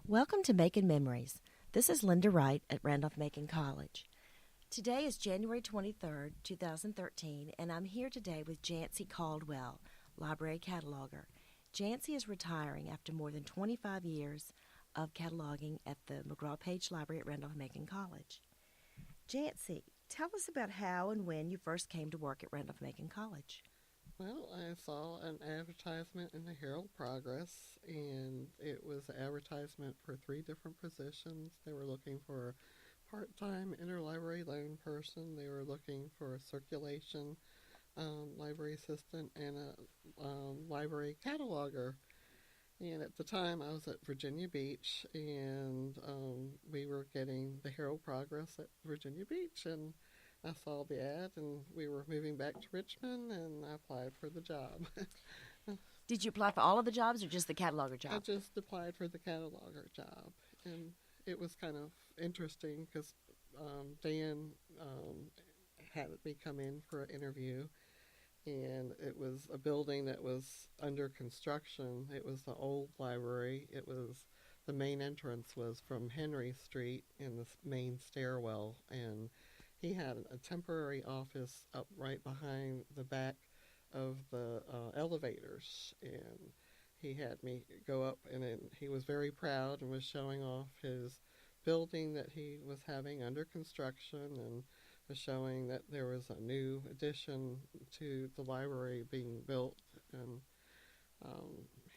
Welcome to Macon Memories. This is Lynda Wright at Randolph-Macon College. Today is January 23rd, 2013, and I'm here today with Janci Caldwell, library cataloger. Janci is retiring after more than 25 years of cataloging at the McGraw-Page Library at Randolph-Macon College. Janci, tell us about how and when you first came to work at Randolph-Macon College. Well, I saw an advertisement in the Herald Progress, and it was an advertisement for three different positions. They were looking for a part-time interlibrary loan person. They were looking for a circulation library assistant and a library cataloger. And at the time, I was at Virginia Beach, and we were getting the Herald Progress at Virginia Beach, and I saw the ad, and we were moving back to Richmond, and I applied for the job. Did you apply for all of the jobs or just the cataloger job? I just applied for the cataloger job, and it was kind of interesting because Dan had me come in for an interview, and it was a building that was under construction. It was the old library. The main entrance was from Henry Street in the main stairwell, and he had a temporary office up right behind the back of the elevators, and he had me go up, and he was very proud and was showing off his building that he was having under construction, and was showing that there was a new addition to the library being built, and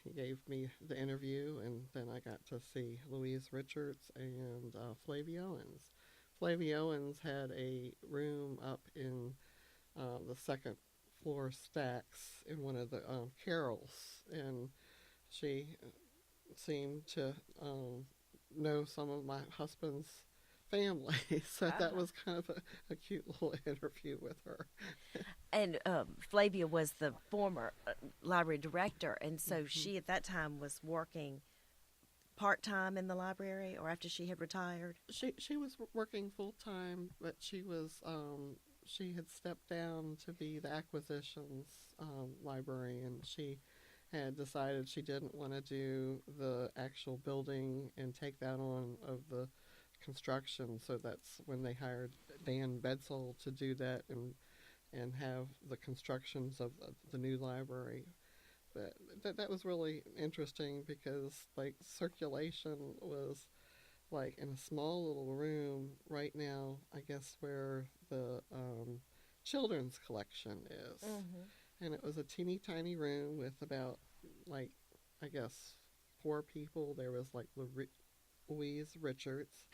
he gave me the interview, and then I got to see Louise Richards and Flavie Owens. Flavie Owens had a room up in the second floor stacks in one of the carols, and she seemed to know some of my husband's family, so that was kind of a cute little interview with her. And Flavia was the former library director, and so she at that time was working part-time in the library, or after she had retired? She was working full-time, but she had stepped down to be the acquisitions librarian. She had decided she didn't want to do the actual building and take that on of the construction, so that's when they hired Dan Bedsole to do that and have the constructions of the new library. But that was really interesting because like circulation was like in a small little room right now, I guess, where the children's collection is. Mm-hmm. And it was a teeny tiny room with about, like, I guess, four people. There was like Louise Richards,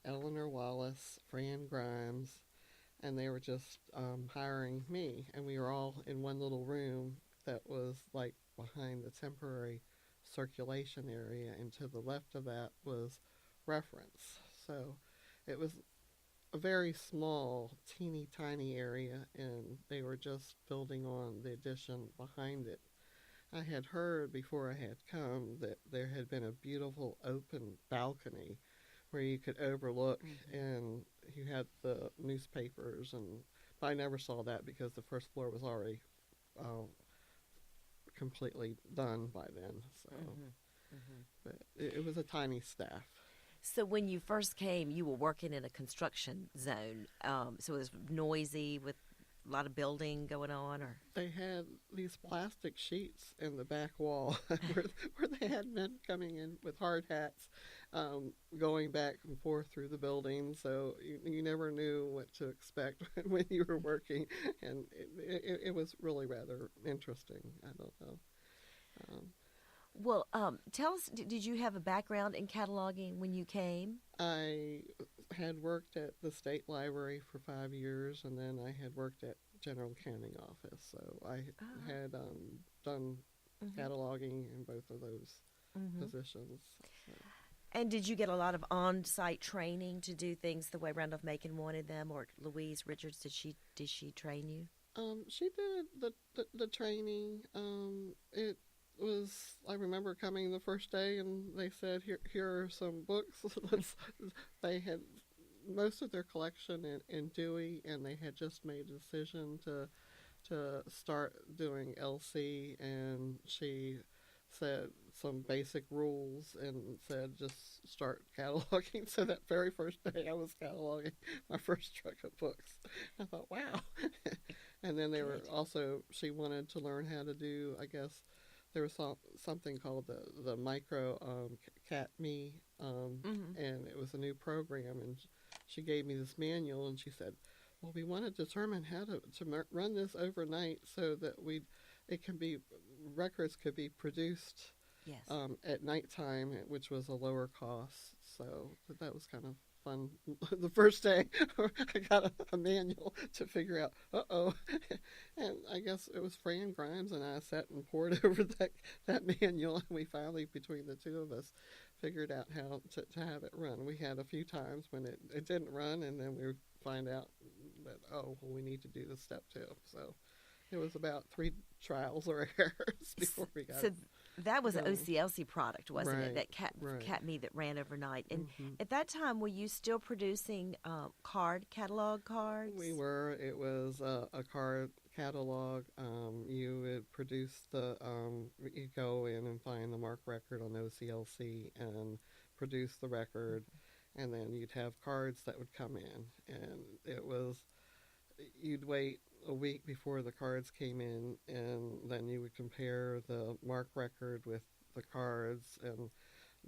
Eleanor Wallace, Fran Grimes, and they were just hiring me. And we were all in one little room that was like behind the temporary circulation area, and to the left of that was reference. So it was a very small, teeny tiny area, and they were just building on the addition behind it. I had heard before I had come that there had been a beautiful open balcony where you could overlook, and you had the newspapers, and but I never saw that because the first floor was already completely done by then. So, but it was a tiny staff. So when you first came, you were working in a construction zone, so it was noisy with a lot of building going on, or They had these plastic sheets in the back wall where they had men coming in with hard hats, going back and forth through the building, so you never knew what to expect when you were working, and it was really rather interesting. I don't know. Well, tell us, did you have a background in cataloging when you came? I had worked at the state library for 5 years, and then I had worked at general accounting office, so I had done cataloging in both of those positions. So. And did you get a lot of on-site training to do things the way Randolph-Macon wanted them, or Louise Richards, did she train you? She did the training. It was, I remember coming the first day, and they said, here are some books. They had most of their collection in Dewey, and they had just made a decision to start doing LC, and she said some basic rules and said just start cataloging. So that very first day I was cataloging my first truck of books. I thought, wow. And then they were Good. also, she wanted to learn how to do, I guess, there was something called the micro cat me, Mm-hmm. and it was a new program. And she gave me this manual and she said, well, we want to determine how to run this overnight so that it can be, records could be produced Yes. at nighttime, which was a lower cost. So that was kind of fun. The first day, I got a manual to figure out. Uh-oh, and I guess it was Fran Grimes and I sat and poured over that manual, and we finally, between the two of us, figured out how to have it run. We had a few times when it didn't run, and then we would find out that, oh, well, we need to do the step two. So it was about 3 trials or errors before we got So it that was an going. OCLC product, wasn't it? Right, That right. cat me that ran overnight. And Hmm. at that time, were you still producing catalog cards? We were. It was a card catalog. You would produce you go in and find the mark record on OCLC and produce the record, and then you'd have cards that would come in, and it was, you'd wait a week before the cards came in, and then you would compare the mark record with the cards, and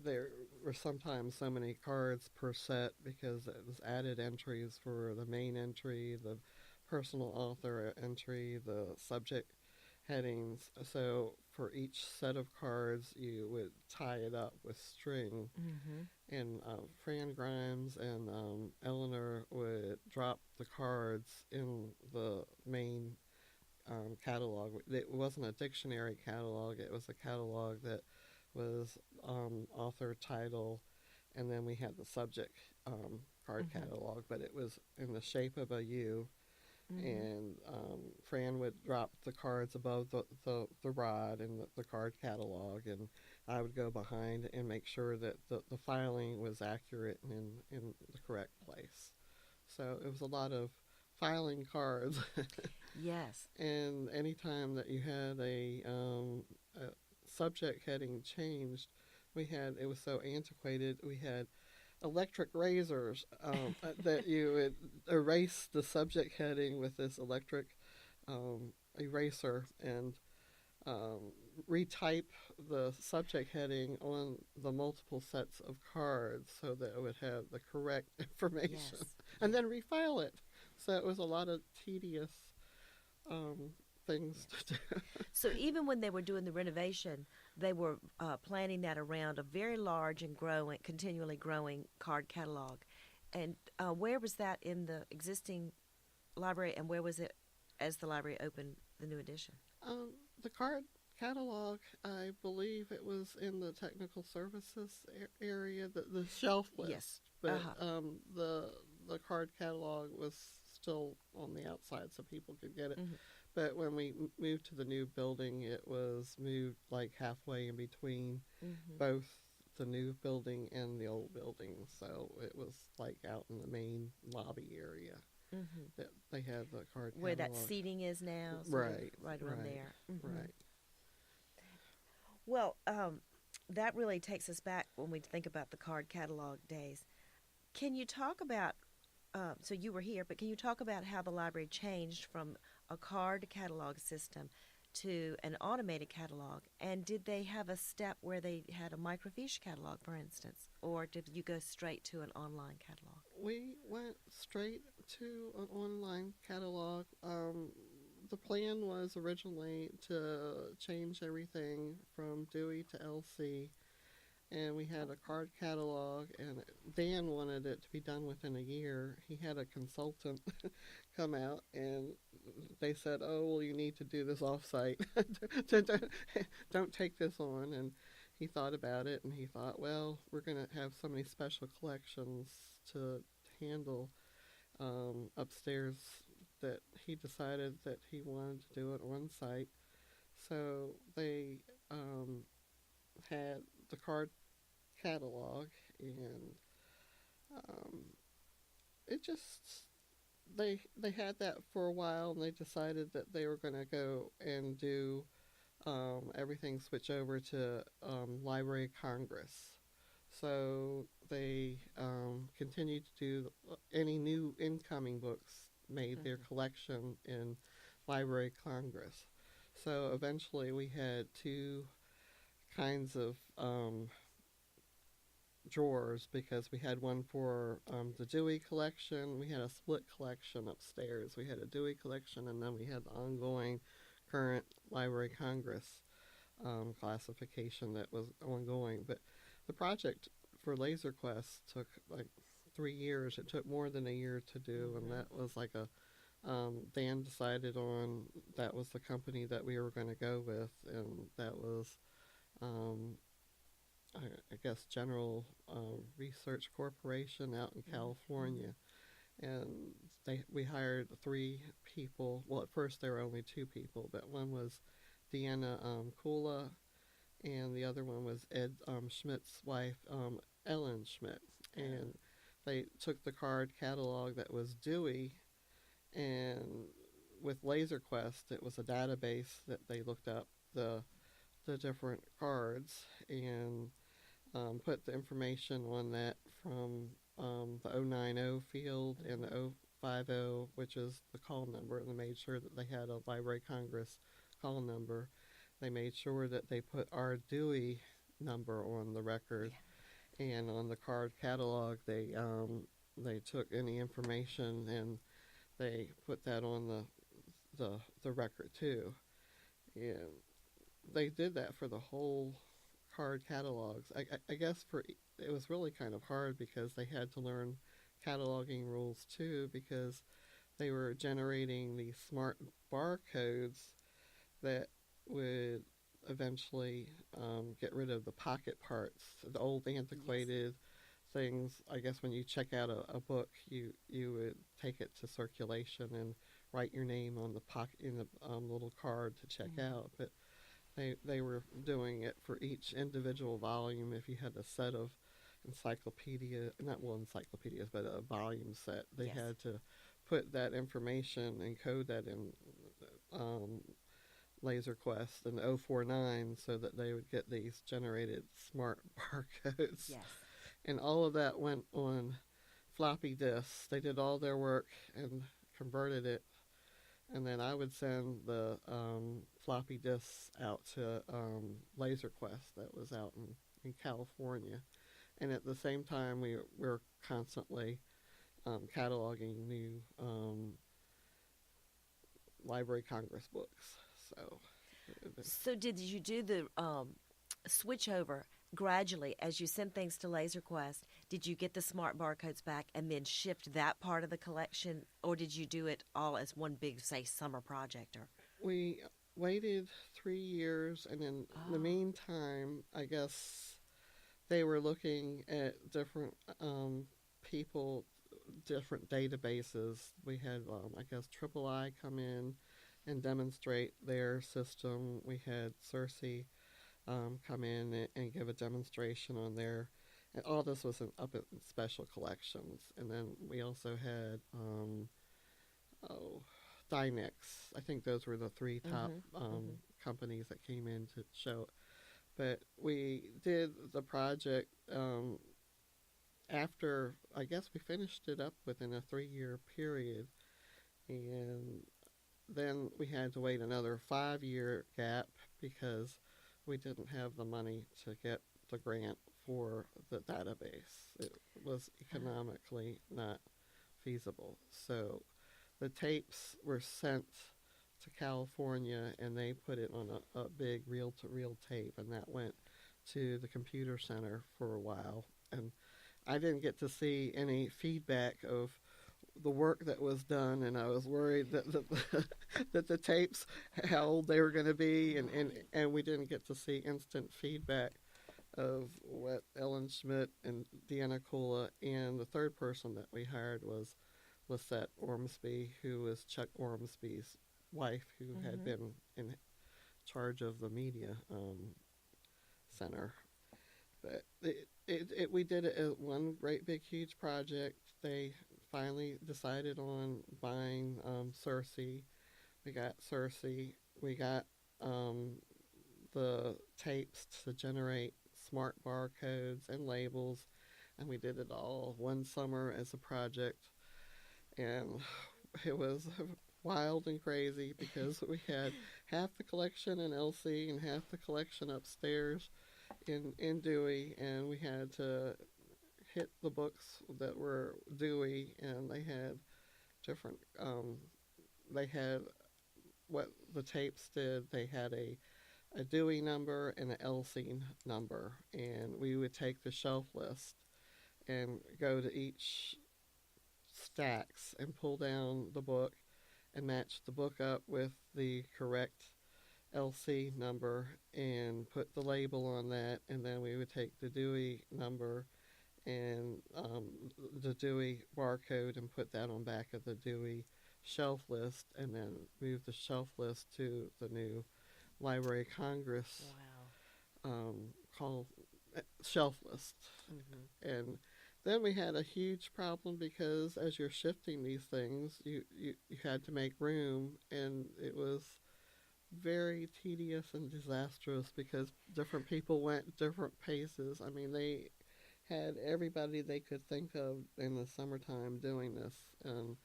there were sometimes so many cards per set because it was added entries for the main entry, the personal author entry, the subject headings. So for each set of cards, you would tie it up with string, Mm-hmm. and Fran Grimes and Eleanor would drop the cards in the main catalog. It wasn't a dictionary catalog, it was a catalog that was author, title, and then we had the subject card Mm-hmm. catalog, but it was in the shape of a U. Mm-hmm. And Fran would drop the cards above the rod in the card catalog, and I would go behind and make sure that the filing was accurate and in the correct place. So it was a lot of filing cards. Yes. And anytime that you had a subject heading changed, it was so antiquated, we had electric razors that you would erase the subject heading with this electric eraser, and retype the subject heading on the multiple sets of cards so that it would have the correct information, Yes. and then refile it. So it was a lot of tedious um, things to do. So even when they were doing the renovation, they were planning that around a very large and growing, continually growing card catalog. And where was that in the existing library, and where was it as the library opened the new edition? The card catalog, I believe it was in the technical services area, the shelf list, Yes. but Uh-huh. the card catalog was still on the outside so people could get it. Mm-hmm. But when we moved to the new building, it was moved like halfway in between Mm-hmm. both the new building and the old building, so it was like out in the main lobby area Mm-hmm. that they had the card Where that catalog. seating is now, sort of Right, right around right, there. Mm-hmm. right. Well, that really takes us back when we think about the card catalog days. Can you talk about, so you were here, but can you talk about how the library changed from a card catalog system to an automated catalog? And did they have a step where they had a microfiche catalog, for instance? Or did you go straight to an online catalog? We went straight to an online catalog. The plan was originally to change everything from Dewey to LC, and we had a card catalog, and Dan wanted it to be done within a year. He had a consultant come out, and they said, oh, well, you need to do this off-site. Don't take this on. And he thought about it, and he thought, well, we're going to have so many special collections to handle upstairs, that he decided that he wanted to do it on site. So they had the card catalog, and um, it just, they had that for a while, and they decided that they were going to go and do everything switched over to Library of Congress. So they continued to do any new incoming books, made their collection in Library of Congress. So eventually we had two kinds of drawers, because we had one for the Dewey collection. We had a split collection upstairs. We had a Dewey collection, and then we had the ongoing current Library of Congress classification that was ongoing. But the project for Laser Quest took like 3 years. It took more than a year to do, and that was like a Dan decided on, that was the company that we were going to go with, and that was um, I guess General Research Corporation out in California. And we hired 3 people. Well, at first there were only 2 people, but one was Deanna Kula, and the other one was Ed Schmidt's wife, Ellen Schmidt. And they took the card catalog that was Dewey, and with Laser Quest, it was a database that they looked up the different cards, and put the information on that from the 090 field and the 050, which is the call number, and they made sure that they had a Library of Congress call number. They made sure that they put our Dewey number on the record, and on the card catalog they took any information and they put that on the record too. And they did that for the whole card catalogs. I guess it was really kind of hard because they had to learn cataloging rules too, because they were generating these smart barcodes that would eventually get rid of the pocket parts, the old antiquated things. I guess when you check out a book, you would take it to circulation and write your name on the pocket in the little card to check out. But they were doing it for each individual volume. If you had a set of encyclopedias, but a volume set, they had to put that information and code that in Laser Quest and 049 so that they would get these generated smart barcodes. Yes. And all of that went on floppy disks. They did all their work and converted it, and then I would send the floppy disks out to Laser Quest that was out in California. And at the same time, we were constantly cataloging new Library of Congress books. So did you do the switch over gradually as you sent things to Laser Quest? Did you get the smart barcodes back and then shift that part of the collection, or did you do it all as one big, say, summer project? Or we waited 3 years, and in the meantime, I guess they were looking at different people, different databases. We had, I guess, Triple I come in and demonstrate their system. We had Cersei come in and give a demonstration on their. And all this was up in special collections. And then we also had Dynex. I think those were the 3 top companies that came in to show it. But we did the project after, I guess we finished it up within a 3-year period. And then we had to wait another 5-year gap because we didn't have the money to get the grant for the database. It was economically not feasible. So the tapes were sent to California, and they put it on a big reel-to-reel tape, and that went to the computer center for a while. And I didn't get to see any feedback of the work that was done, and I was worried that the tapes, how old they were going to be, and we didn't get to see instant feedback of what Ellen Schmidt and Deanna Kula, and the third person that we hired was Lisette Ormsby, who was Chuck Ormsby's wife, who had been in charge of the media center. But we did it as one great big huge project. They finally decided on buying Cersei. We got Cersei. We got the tapes to generate smart barcodes and labels, and we did it all one summer as a project. And it was wild and crazy because we had half the collection in LC and half the collection upstairs in Dewey, and we had to hit the books that were Dewey, and they had different. They had what the tapes did. They had a Dewey number and an LC number, and we would take the shelf list and go to each stacks and pull down the book and match the book up with the correct LC number and put the label on that, and then we would take the Dewey number and the Dewey barcode and put that on back of the Dewey shelf list, and then move the shelf list to the new Library of Congress called shelf list. And then we had a huge problem because as you're shifting these things, you had to make room, and it was very tedious and disastrous because different people went different paces. I mean, they had everybody they could think of in the summertime doing this, and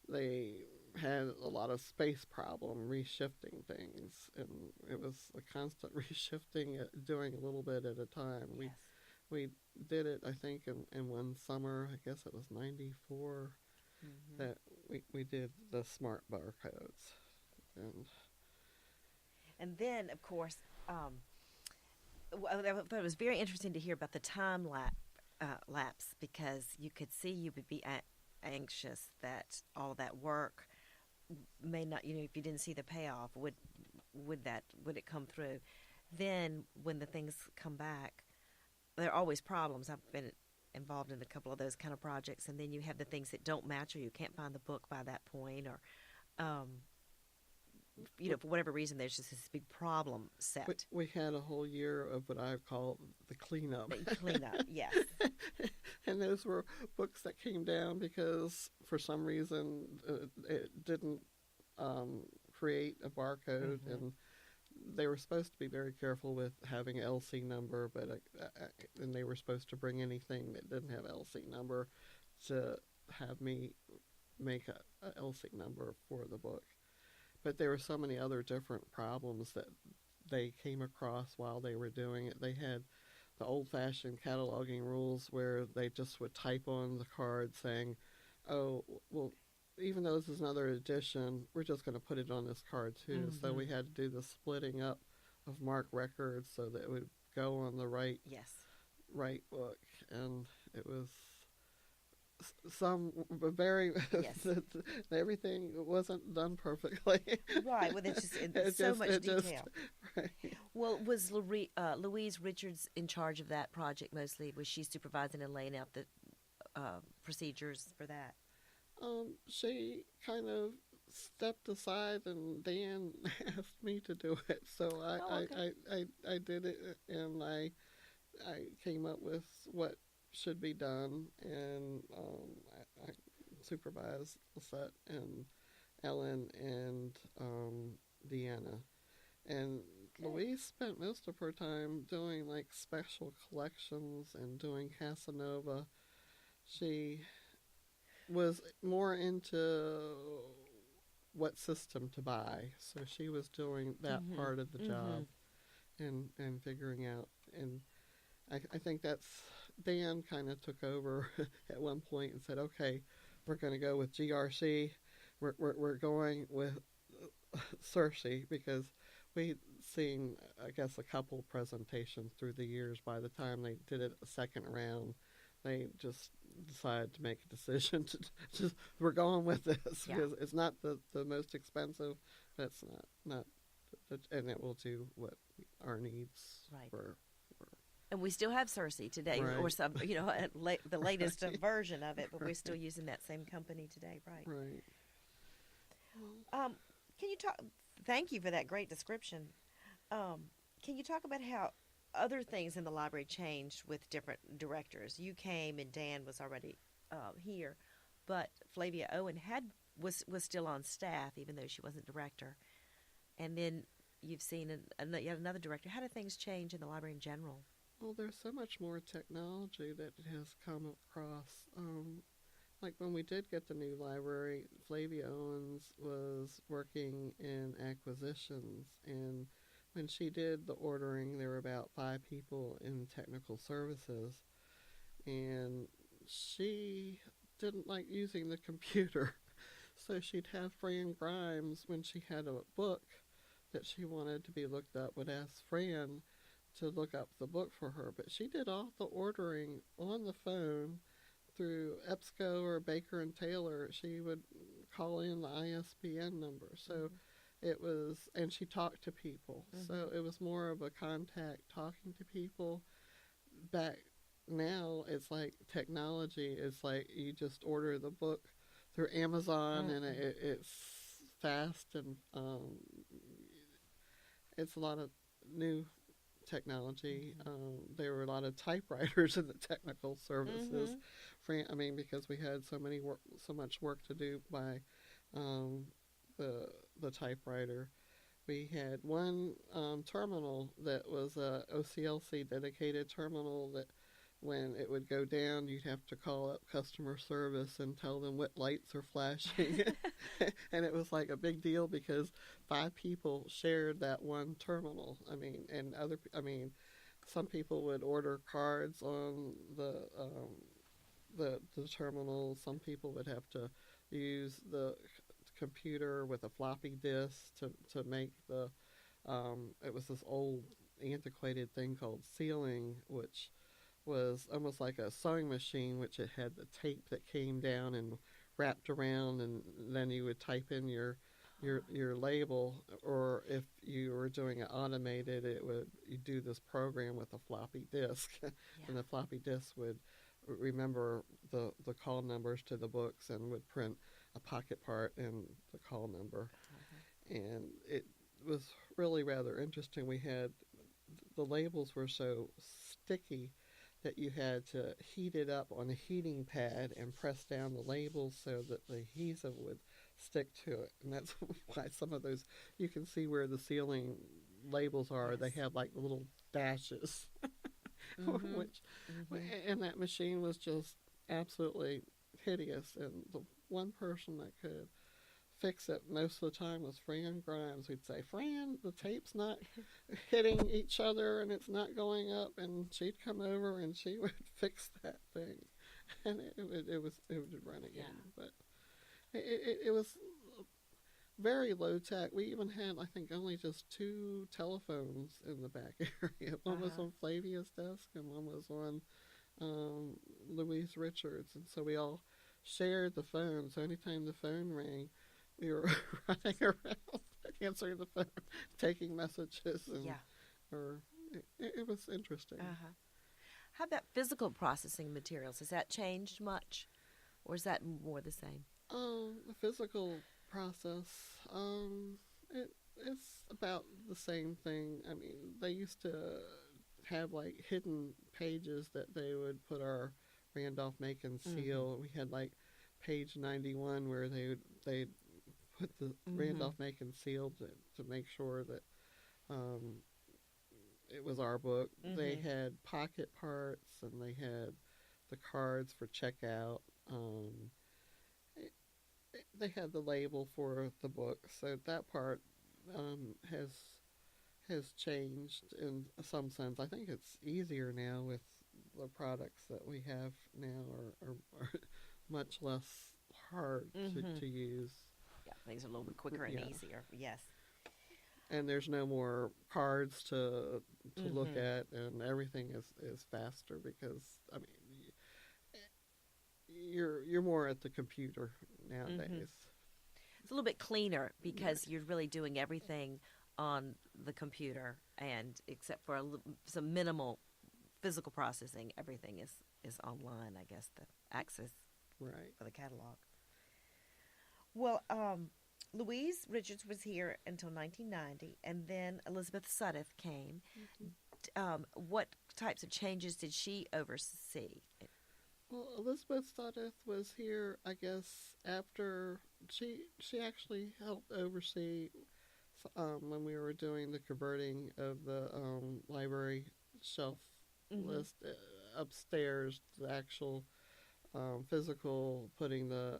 they had a lot of space problem reshifting things, and it was a constant reshifting, doing a little bit at a time. Yes. We did it, I think, in one summer. I guess it was '94 that we did the smart barcodes, and then of course, I thought it was very interesting to hear about the time lapse, because you could see you would be anxious that all of that work may not, if you didn't see the payoff, would it come through? Then when the things come back, there are always problems. I've been involved in a couple of those kind of projects, and then you have the things that don't match, or you can't find the book by that point, or for whatever reason, there's just this big problem set. We had a whole year of what I call the cleanup. The cleanup, yes. And those were books that came down because for some reason it didn't create a barcode, and they were supposed to be very careful with having an LC number, but and they were supposed to bring anything that didn't have LC number to have me make a LC number for the book. But there were so many other different problems that they came across while they were doing it. They had the old-fashioned cataloging rules where they just would type on the card saying, oh, well, even though this is another edition, we're just going to put it on this card too. So we had to do the splitting up of marked records so that it would go on the right book. And it was some very everything wasn't done perfectly. Right. Well, it's so much detail. Right. Well, was Louise Richards in charge of that project mostly? Was she supervising and laying out the procedures for that? She kind of stepped aside, and Dan asked me to do it. So I did it, and I came up with what should be done, and I supervised Lisette and Ellen and Deanna. And Louise spent most of her time doing like special collections and doing Casanova. She was more into what system to buy, so she was doing that part of the job and figuring out. And I think that's Dan kind of took over at one point and said, okay, we're going to go with GRC. We're going with Cersei, because we'd seen, I guess, a couple presentations through the years. By the time they did it a second round, they just decided to make a decision to just, we're going with this because it's not the most expensive. That's not and it will do what our needs were. And we still have Cersei today, or some, the latest version of it, but we're still using that same company today, right? Right. Can you talk? Thank you for that great description. Can you talk about how other things in the library changed with different directors? You came, and Dan was already here, but Flavia Owen was still on staff, even though she wasn't director. And then you've seen yet another director. How do things change in the library in general? Well, there's so much more technology that has come across. Like when we did get the new library, Flavia Owens was working in acquisitions, and when she did the ordering, there were about 5 people in technical services, and she didn't like using the computer. So she'd have Fran Grimes, when she had a book that she wanted to be looked up, would ask Fran to look up the book for her. But she did all the ordering on the phone through EBSCO or Baker and Taylor. She would call in the ISBN number. So it was, and she talked to people. So it was more of a contact, talking to people. Back now, it's like technology. It's like you just order the book through Amazon, and it's fast, and it's a lot of new technology. There were a lot of typewriters in the technical services. Because we had so much work to do by the typewriter. We had one terminal that was a OCLC dedicated terminal that when it would go down, you'd have to call up customer service and tell them what lights are flashing. And it was like a big deal because 5 people shared that one terminal. Some people would order cards on the terminal. Some people would have to use the computer with a floppy disk to make the. It was this old antiquated thing called sealing, which was almost like a sewing machine, which it had the tape that came down and wrapped around, and then you would type in your label. Or if you were doing it automated, you do this program with a floppy disk, and the floppy disk would remember the call numbers to the books and would print a pocket part and the call number. And it was really rather interesting. We had the labels were so sticky that you had to heat it up on a heating pad and press down the labels so that the adhesive would stick to it. And that's why some of those, you can see where the sealing labels are. They have like little dashes. And that machine was just absolutely hideous. And the one person that could fix it most of the time was Fran Grimes. We'd say, "Fran, the tape's not hitting each other and it's not going up," and she'd come over and she would fix that thing, and it would run again. But it was very low tech. We even had, I think, only just 2 telephones in the back area. One was on Flavia's desk and one was on Louise Richards, and so we all shared the phone. So anytime the phone rang, we were running around answering the phone, taking messages. And, it was interesting. How about physical processing materials? Has that changed much, or is that more the same? The physical process, it's about the same thing. They used to have like hidden pages that they would put our Randolph-Macon seal. We had like page 91 where they'd put the Randolph-Macon seal to make sure that it was our book. They had pocket parts, and they had the cards for checkout. They had the label for the book, so that part has changed in some sense. I think it's easier now with the products that we have now are much less hard to use. Yeah, things are a little bit quicker and easier. Yes. And there's no more cards to look at, and everything is faster because you're more at the computer nowadays. It's a little bit cleaner because you're really doing everything on the computer, and except for some minimal physical processing, everything is online. I guess the access for the catalog. Well, Louise Richards was here until 1990, and then Elizabeth Sudduth came. What types of changes did she oversee? Well, Elizabeth Sudduth was here, I guess, after she actually helped oversee when we were doing the converting of the library shelf Mm-hmm. list upstairs, the actual physical putting the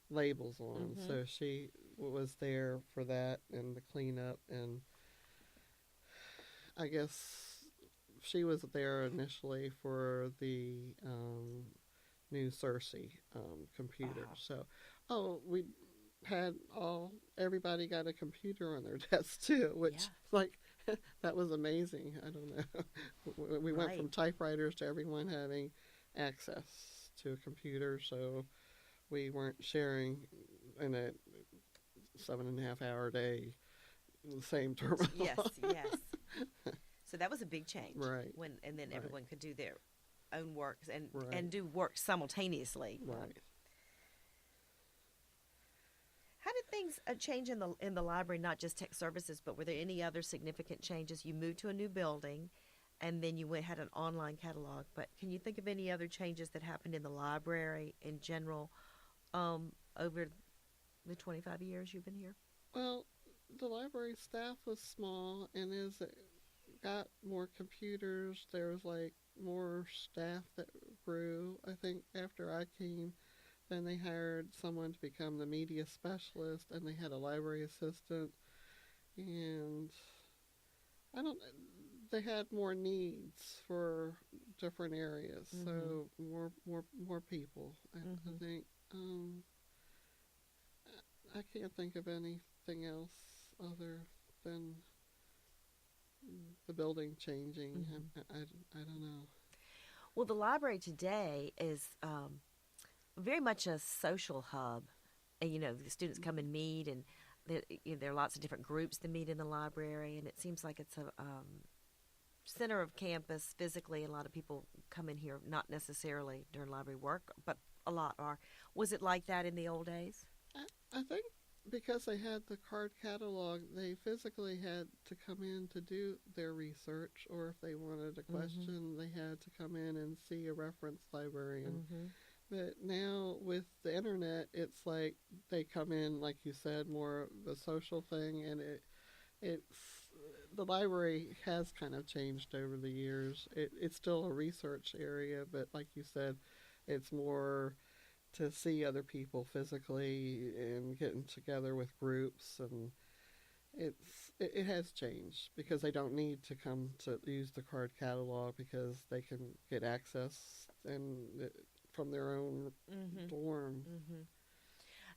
labels on. Mm-hmm. So she was there for that and the cleanup, and I guess she was there initially for the new Cersei computer. Uh-huh. So, oh, we had everybody got a computer on their desk too, which Yeah. like that was amazing. I don't know. We went Right. from typewriters to everyone having access to a computer, so we weren't sharing in a 7.5 hour day the same terminal. Yes. Yes. So that was a big change Right, when, and then right, everyone could do their own works and right, do work simultaneously. right. How did things change in the library? Not just tech services, but were there any other significant changes? You moved to a new building, and then you had an online catalog. But can you think of any other changes that happened in the library in general over the 25 years you've been here? Well, the library staff was small, and as it got more computers, there was like more staff that grew. I think after I came, then they hired someone to become the media specialist, and they had a library assistant, and I don't. They had more needs for different areas, Mm-hmm. so more people. I Mm-hmm. think I can't think of anything else other than the building changing. Mm-hmm. I don't know. Well, the library today is very much a social hub. And, the students come and meet, and there are lots of different groups that meet in the library, and it seems like it's a center of campus physically. A lot of people come in here, not necessarily during library work, but a lot are. Was it like that in the old days? I think because they had the card catalog, they physically had to come in to do their research, or if they wanted a Mm-hmm. question, they had to come in and see a reference librarian. Mm-hmm. But now with the internet, it's like they come in, like you said, more of a social thing, and it's the library has kind of changed over the years. It's still a research area, but like you said, it's more to see other people physically and getting together with groups, and it has changed because they don't need to come to use the card catalog because they can get access from their own Mm-hmm. dorm. Mm-hmm.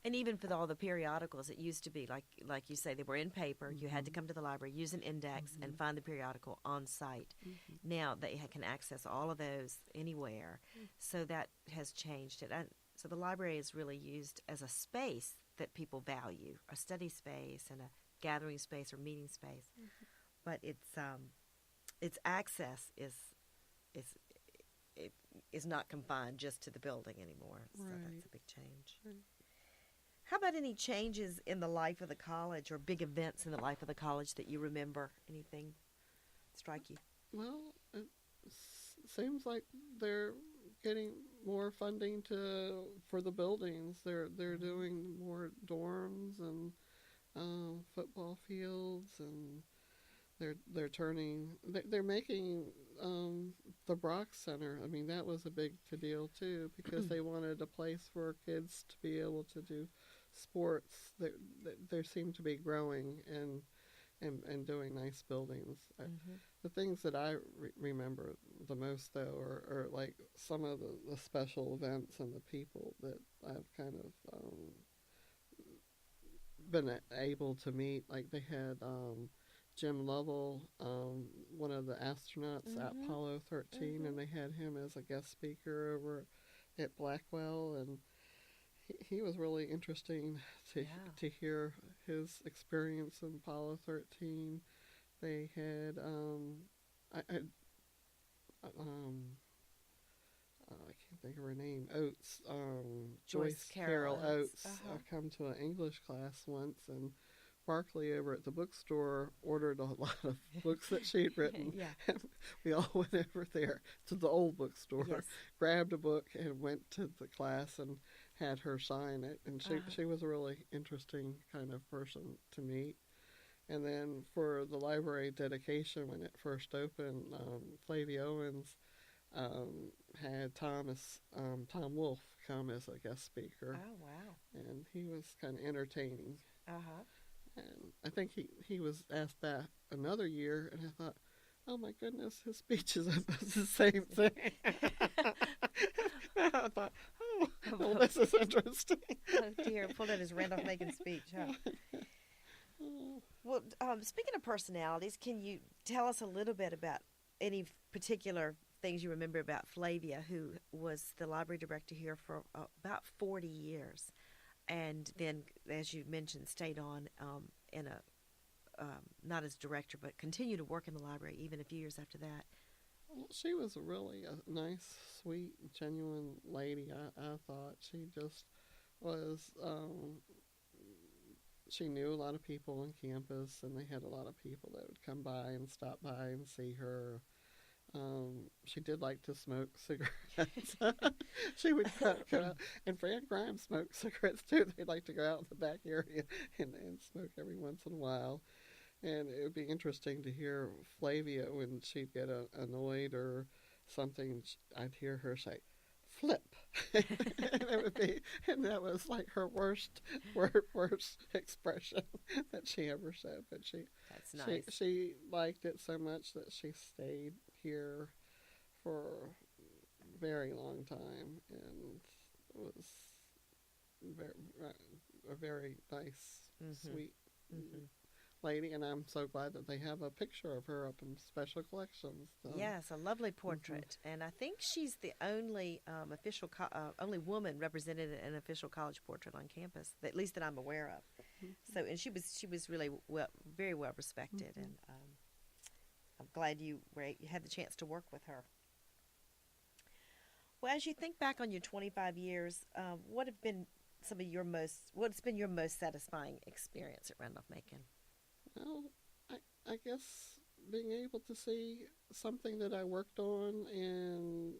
And even for all the periodicals, it used to be like you say, they were in paper. You had to Mm-hmm. come to the library, use an index, Mm-hmm. and find the periodical on site. Mm-hmm. Now they can access all of those anywhere, so that has changed it. And so the library is really used as a space that people value, a study space and a gathering space or meeting space. But its access is it is not confined just to the building anymore. So that's Right. a big change. Right. How about any changes in the life of the college or big events in the life of the college that you remember? Anything strike you? Well, it seems like they're getting more funding to for the buildings. They're Mm-hmm. doing more dorms and football fields, and they're making the Brock Center. I mean, that was a big to deal too because they wanted a place for kids to be able to do sports. There seem to be growing and doing nice buildings. Mm-hmm. The things that I remember the most, though, are like some of the special events and the people that I've kind of been able to meet. Like they had Jim Lovell, one of the astronauts at Mm-hmm. Apollo 13, Mm-hmm. and they had him as a guest speaker over at Blackwell, and he was really interesting to Yeah. to hear his experience in Apollo 13. They had um, I can't think of her name. Oates, Joyce Joyce Carol Carol Oates. Oates, Uh-huh. come to an English class once, and Barkley over at the bookstore ordered a lot of books that she'd written. Yeah. And we all went over there to the old bookstore, Yes. grabbed a book, and went to the class and had her sign it, and she was a really interesting kind of person to meet. And then for the library dedication when it first opened, Flavia Owens had Tom Wolfe come as a guest speaker, Oh, wow. and he was kind of entertaining. Uh-huh. And I think he was asked that another year, and I thought, oh my goodness, his speech is almost the same thing. I thought, oh, well, this is interesting. Oh, dear. Pulled out his Randolph-Macon speech, huh? Well, speaking of personalities, can you tell us a little bit about any particular things you remember about Flavia, who was the library director here for about 40 years, and then, as you mentioned, stayed on in a not as director, but continued to work in the library even a few years after that. Well, she was really a nice, sweet, genuine lady. I thought she just was. She knew a lot of people on campus, and they had a lot of people that would come by and stop by and see her. She did like to smoke cigarettes. She would go out, and Fran Grimes smoked cigarettes too. They'd like to go out in the back area and smoke every once in a while. And it would be interesting to hear Flavia when she'd get annoyed or something. I'd hear her say, "Flip," and it would be, and that was like her worst expression that she ever said. But That's nice. she liked it so much that she stayed here for a very long time, and was a very nice, sweet lady. And I'm so glad that they have a picture of her up in special collections. Yes, a lovely portrait, and I think she's the only only woman represented in an official college portrait on campus, at least that I'm aware of. So, and she was really very well respected, and I'm glad you had the chance to work with her. Well, as you think back on your 25 years, what's been your most satisfying experience at Randolph-Macon? Well, I guess being able to see something that I worked on and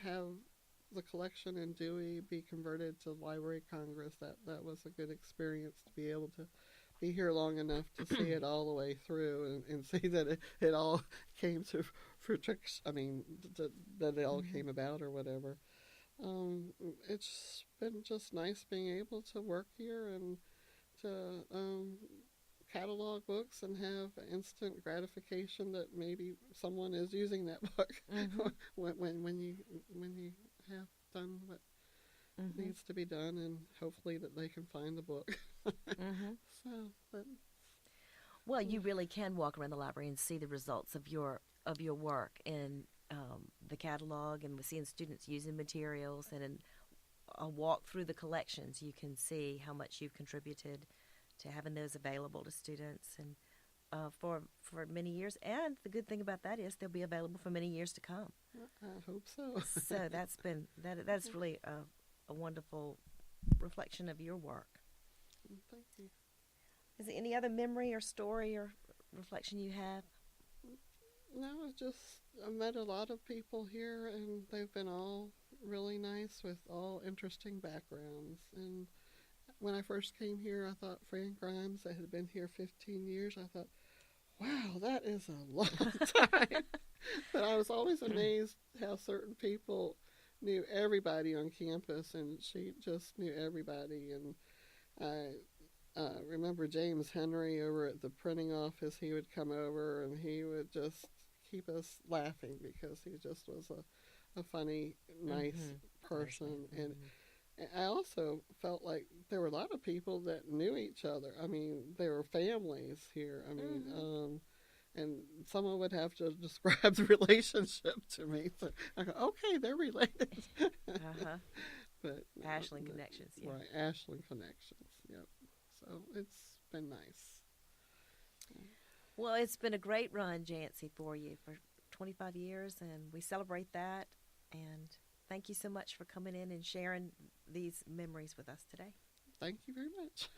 have the collection in Dewey be converted to Library of Congress, that was a good experience to be able to be here long enough to see it all the way through and see that it all came to fruition. I mean, that it all came about or whatever. It's been just nice being able to work here and to catalog books and have instant gratification that maybe someone is using that book when you have done what needs to be done, and hopefully that they can find the book. So, well, you really can walk around the library and see the results of your work in the catalog, and with seeing students using materials, and in a walk through the collections, you can see how much you've contributed to having those available to students, and for many years. And the good thing about that is they'll be available for many years to come. I hope so. So that's really a wonderful reflection of your work. Thank you. Is there any other memory or story or reflection you have? No, I met a lot of people here, and they've been all really nice with all interesting backgrounds. And when I first came here, I thought Fran Grimes, that had been here 15 years, I thought, wow, that is a long time. But I was always amazed how certain people knew everybody on campus, and she just knew everybody. And I remember James Henry over at the printing office. He would come over, and he would just keep us laughing because he just was a funny, nice person. And I also felt like there were a lot of people that knew each other. I mean, there were families here. I mean, and someone would have to describe the relationship to me. So I go, okay, they're related. But Ashland connections, yeah. Right, Ashland connections, yep. So it's been nice. Well, it's been a great run, Janci, for you for 25 years, and we celebrate that. And thank you so much for coming in and sharing these memories with us today. Thank you very much.